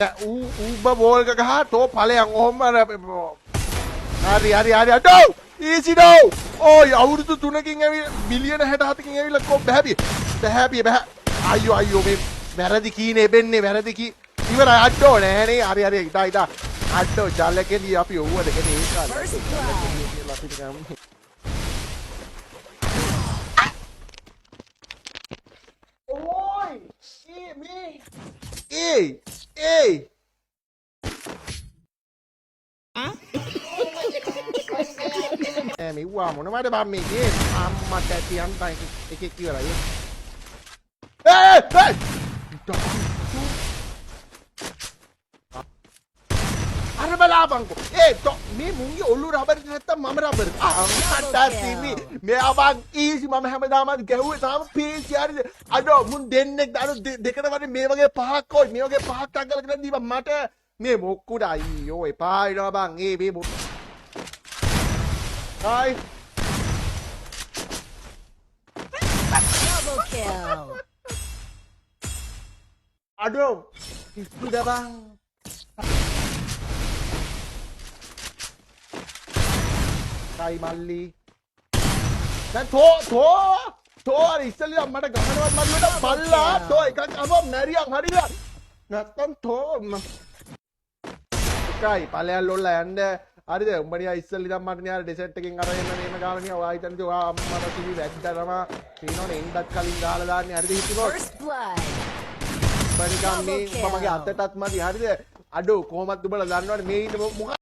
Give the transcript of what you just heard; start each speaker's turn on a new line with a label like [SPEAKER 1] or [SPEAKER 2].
[SPEAKER 1] ඌ බෝල් එක ගහ තෝ ඵලයන් ඔහොම හරි අඩෝ ඊසි ඩෝ ඕයි අවුරුදු 3කින් ඇවිල්ලා මිලියන 67කින් ඇවිල්ලා කො බෑ අයියෝ මේ වැරදි කීනේ එබෙන්නේ වැරදි කී ඉවරයි අඩෝ නෑනේ හරි ඉතා අඩෝ ජලකෙදී අපි ඔව්ව දෙකනේ ඒ කාලේ අපිට ගමු Hey! මෙව්වා මොනවද බම් මේකේ අම්මට ඇති අන්තයි එකෙක් ඉවරයි අර බලාපන්කෝ මේ මුංගේ ඔල්ලු රබර් නැත්තම් මම රබර් අම්මට සිමි මෙයා බං ඊසි මම හැමදාම ගැහුවේ තාම පීසි හරිද අඩෝ මුන් දෙන්නෙක් අර දෙකට වගේ මේ වගේ පහක් කොයි මේ වගේ පහක් අගලගෙන දීපන් මට මේ මොක්කුඩ අයියෝ එපා ඉනවා බං මේ Hi.
[SPEAKER 2] Double kill.
[SPEAKER 1] Aduh, sudah bang. Kai Malli. Dan hari istilahnya mana gambar Malli udah balla. Ikan apa meriang hari lah. Nathan Kai, palean lola anda. හරිද උඹනියා ඉස්සෙල්ලා ඉඳන් මට න්යාර ඩෙසර්ට් එකෙන් අරගෙන මේම ගාවනියා ඔයා හිතන්නේ ඔයා අම්මට කිවි වැද්දටම පේනවනේ එන්නත් කලින් ගහලා දාන්නේ හරිද හිතනවා බනිකම් මේ මමගේ අතටත් මදි හරිද අඩෝ කොහොමද උඹලා දන්නවනේ මේ ඉන්න මොකක්